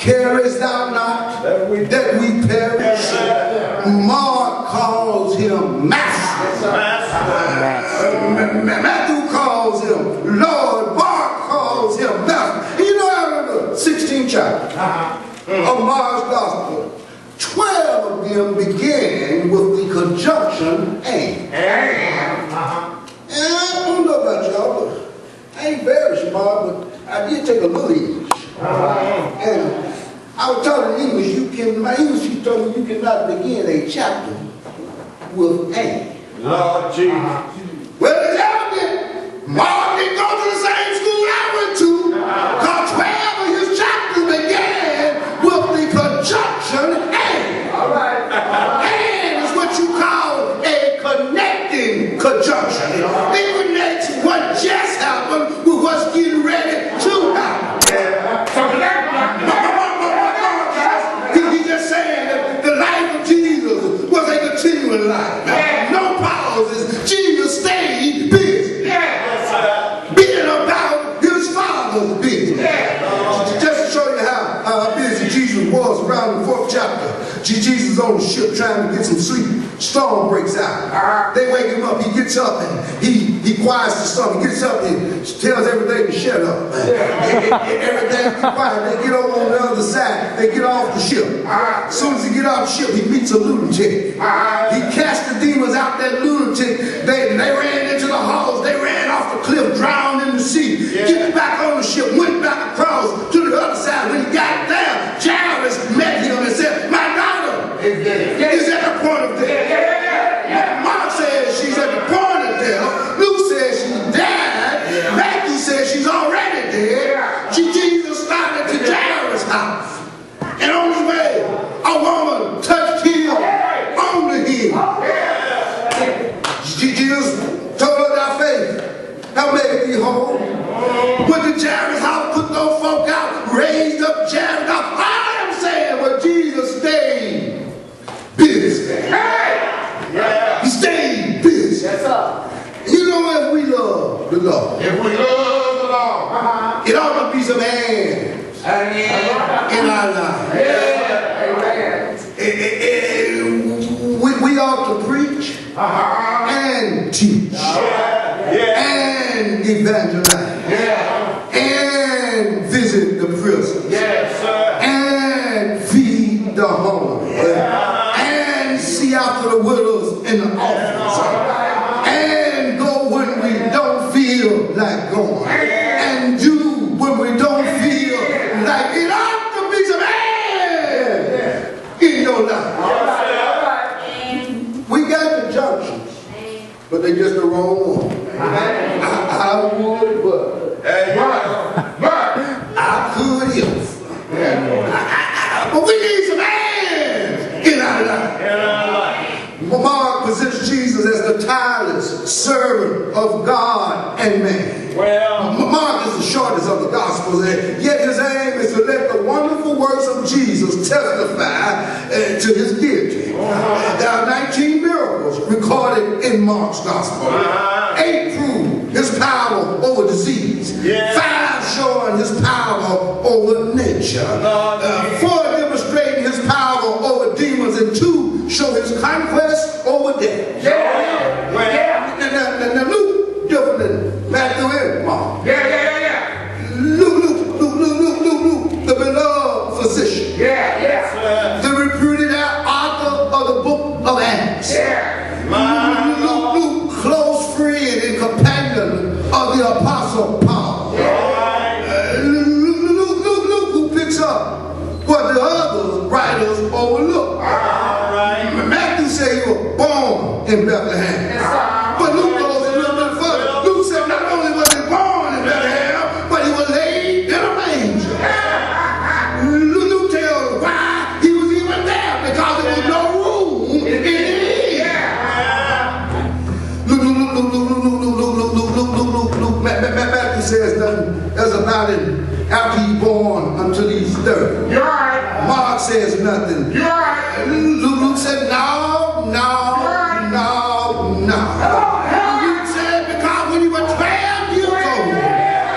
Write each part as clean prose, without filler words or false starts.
carest thou not that we perish? Mark calls him Master. Matthew calls him Lord. Mark calls him Master. You know, out of the 16th chapter of Mark's Gospel, 12 of them begin with the conjunction and. And I don't know about y'all, but I ain't very smart, but I did take a little English. And I was taught in English, my English teacher told me you cannot begin a chapter with a. Lord Jesus. Well, it's evident. Mark didn't go to the same school I went to, because 12 of his chapters began with the conjunction and. All right. And is what you call a connecting conjunction. It connects what just happened with what's getting ready to happen. He's just saying that the life of Jesus was a continuing life. No pauses. Jesus stayed busy. Being about his Father's business. Just to show you how busy Jesus was, around the 4th chapter. Jesus on the ship trying to get some sleep. Storm breaks out. They wake him up. He gets up and he quiets the storm. He gets up and tells everything to shut up. Everything quiet. They get over on the other side. They get off the ship. As soon as he get off the ship, he meets a lunatic. He cast the demons out that lunatic. They ran into the halls. They ran off the cliff, drowned in the sea. Get back on the ship, went back across to the other side. When he got there, Jairus met him and said, "My daughter is at the point of death." Mark says she's at the point of death. Luke says she died. Matthew says she's already dead. Jesus started to Jairus' house. And on his way, a woman touched him on the heel. Jesus told her, "Thy faith have made thee whole." Went to Jairus' house, put those folk out, raised up Jairus' house. All I'm saying was Jesus stayed busy. He stayed busy. You know, if we love the Lord, it ought to be some hands in our lives. We ought to preach and teach and evangelize and visit the prisons and feed the homeless and see after the widows in the orphans and go when we don't feel like going and do when we don't feel like it. Ought to be some hands in your life. We got the junctions, but they're just the wrong one. I would, but I could if. But we need some hands in our life. Mark presents Jesus as the tireless servant of God and man. Mark is the shortest of the Gospels, yet his aim is to let the wonderful works of Jesus testify to his deity. There are 19 miracles recorded in Mark's Gospel. 8 prove his power over disease. 5 showing his power over nature. 4 demonstrating his power over demons, and 2 show his conquest over death. Now Luke different than Matthew and Mark. Luke, the beloved physician. The reputed author of the book of Acts. Luke, close friend and companion of the Apostle Paul. Luke, who picks up what the other writers overlook. Matthew said he was born in Bethlehem. But Luke goes a little bit further. Luke said not only was he born in Bethlehem, but he was laid in a manger. Luke tells why he was even there, because there was no room in the inn. Luke, Matthew says nothing else about him after he's born until he's 30. Mark says nothing. Luke said no. Luke said because when he was 12 years old,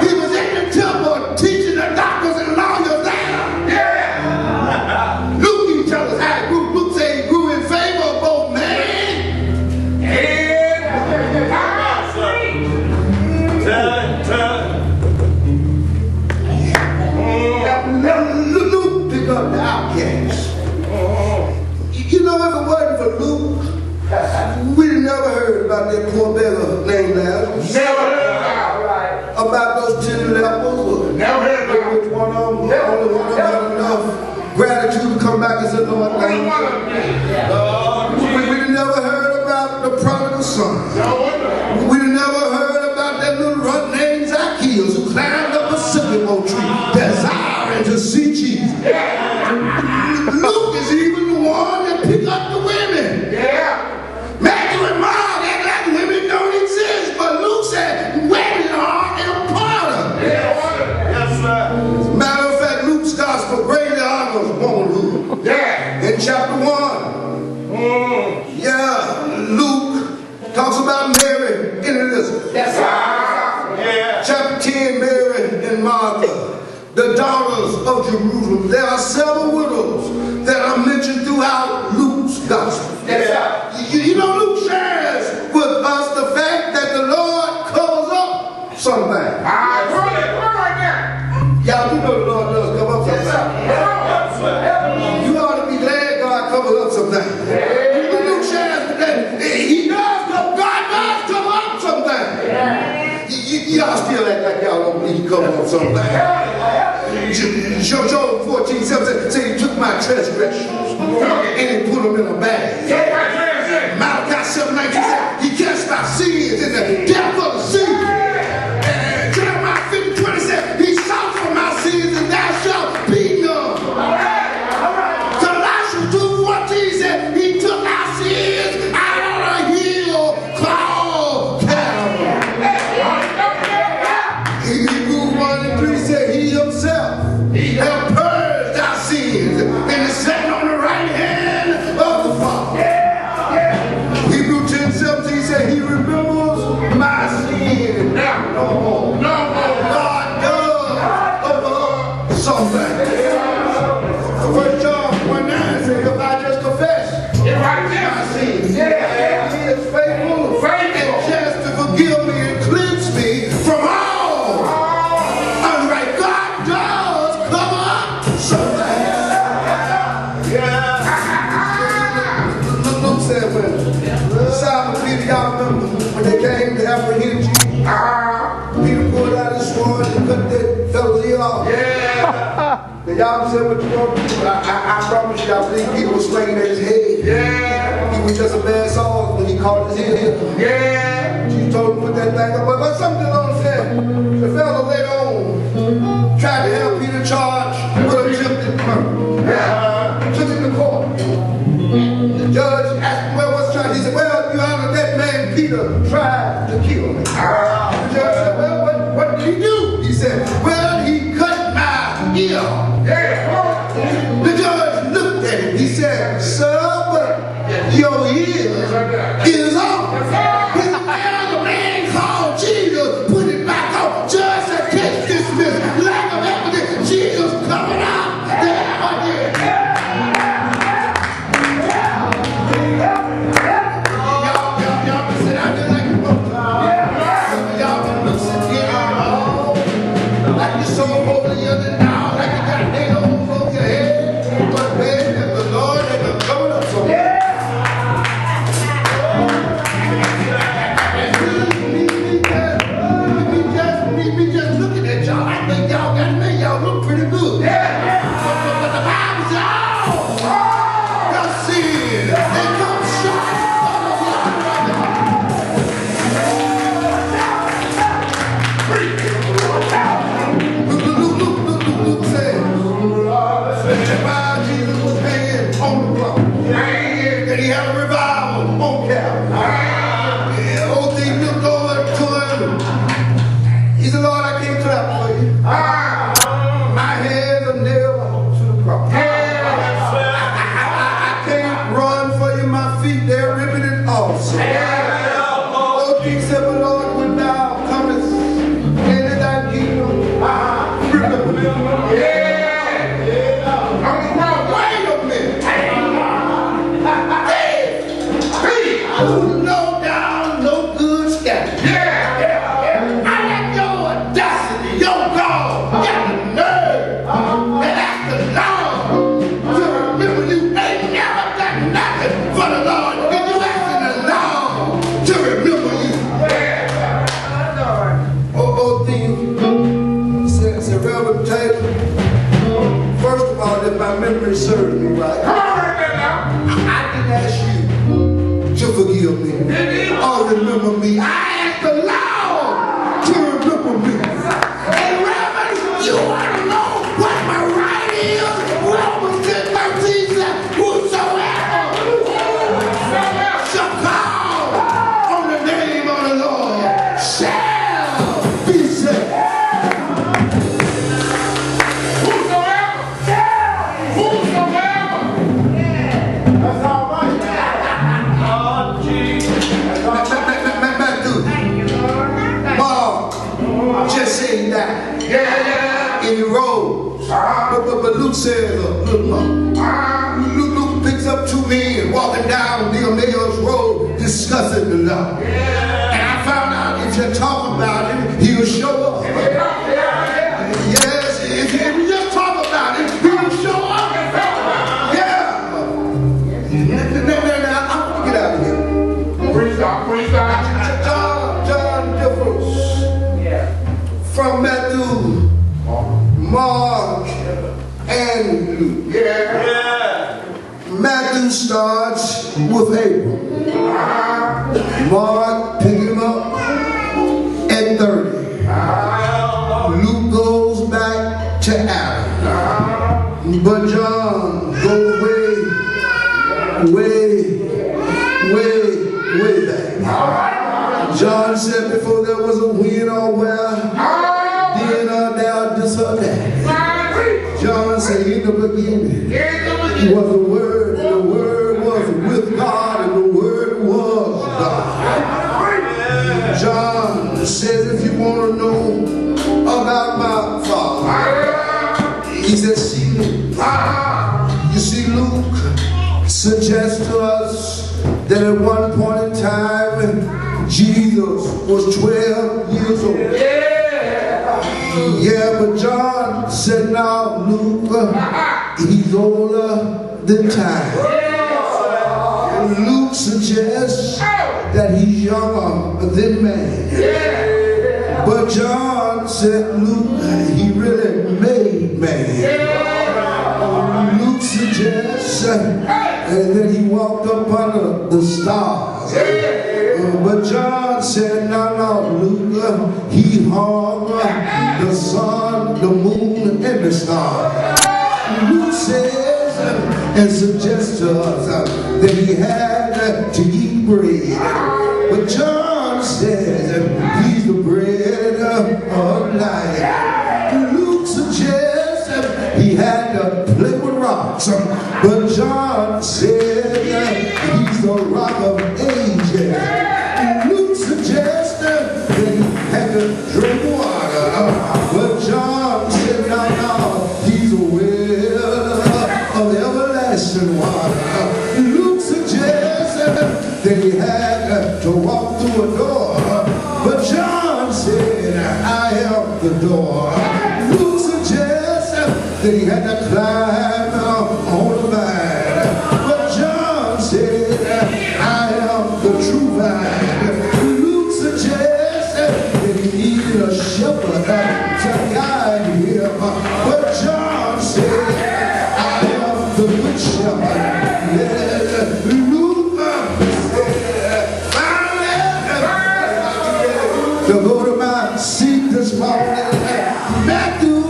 he was in the temple teaching the doctors and lawyers there. that poor beggar named Lazarus? Never heard about. About those 10 lepers? Never heard about. Which one of them? Only one of them had enough gratitude to come back and say, Lord, thank you. We never heard about the prodigal son. We never heard about that little rut named Zacchaeus who climbed up a sycamore tree desiring to see Jesus. Luke is even the one that picked up the women. Matthew and Mark act like women don't exist, but Luke said women are important. Matter of fact, Luke's gospel greatly honors womanhood. In chapter 1, Luke talks about Mary and Elizabeth. Chapter 10, Mary and Martha, the daughters of Jerusalem. There are several widows that are mentioned throughout Luke's gospel. You know, Luke shares with us the fact that the Lord covers up something. Y'all do know the Lord does cover up something. You ought to be glad God covers up something. Luke shares that He does cover, God does cover up something. Y'all still act like y'all don't believe He covers up something. Job 14:7 said He took my transgressions and He put them in a bag. Malachi 7:19 said He cast my sins in the depth of the sea. Jeremiah 50:20 said He sought for my sins and thou shalt be none. Colossians 2:14 said He took our sins out on a hill called Calvary. Hebrews 1:3 said He Himself have purged our sins and is sitting on the right hand of the Father. Hebrews 10:17 said He remembers my sin no more. God does cover something. 1 John 1:9 said if I just confess my sins, He is faithful and just to forgive me and cleanse me from all unright. God does cover up something. Luke said when Simon Peter, y'all remember when they came to apprehend Jesus, Peter pulled out his sword and cut that fellow's ear off. And y'all said what you want to do. I promise you, I believe Peter was swinging at his head. He was just a bad sword when he caught his head. Jesus told him to put that thing up. But something else said, the fellow later on tried to help Peter charge with attempted murder. Took him to court. The judge asked him, well, what's the charge? He said, well, Your Honor, that man Peter tried to kill me. The judge said, well, what did he do? He said, well, he cut my ear. The judge looked at him. He said, sir, but your ear is off. His elder man called Jesus, put it back on. Judge said, case dismissed. Lack of evidence. Jesus coming out. For the Lord, did you ask the Lord to remember But if my memory serves me right, I didn't ask you to forgive me or remember me. I asked the Lord to remember me. And Reverend, you want to know what my right is? Romans 10:13 says, whosoever shall call on the name of the Lord shall be saved. Just say he died. And he rose. But Luke says, Luke picks up two men walking down the Emmaus road discussing the law. And I found out if you talk about him, he'll show up. Yes, if you just talk about him, he'll show up. Yeah. Now, I want to get out of here. Preach God. John differs from Matthew, Mark, and Luke. Matthew starts with Abram. Mark pick him up at 30. Luke goes back to Adam. But John goes way back. John said before there was a wind or where, then or now, this or that. John said in the beginning was the Word, and the Word was with God, and the Word was God. John says if you want to know about my Father, he said see Luke. You see, Luke suggests to us that at one point in time Jesus was 12 years old. Yeah, but John said now Luke, he's older than time. Luke suggests that he's younger than man. But John said Luke, he really made man. Luke suggests that he walked up under the stars. But John said, no, Luke, he hung the sun, the moon, and the stars. Luke says and suggests to us that he had to eat bread. But John says he's the bread of life. Luke suggests he had to play with rocks. But John said he's the rock of ages. Luke suggests that he had to drink water. But John said no, he's a well of everlasting water. Luke suggests that he had to walk through a door. But John said, I am the door. Luke suggests that he had to climb on the vine. But John said, I am the true vine. Luke suggests that he needed a shepherd to guide him. But John said, I am the good shepherd. Yes, Luke said, finally, to go to my seat this morning, Matthew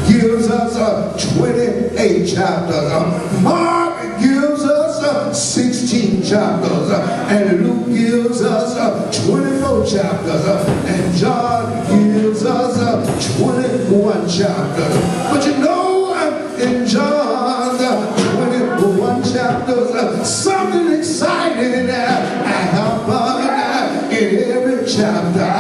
gives us 28 chapters. Mark gives us 16 chapters. And Luke gives us 24 chapters. And John gives us 21 chapters. But you know, in John 21 chapters, something exciting happened in every chapter.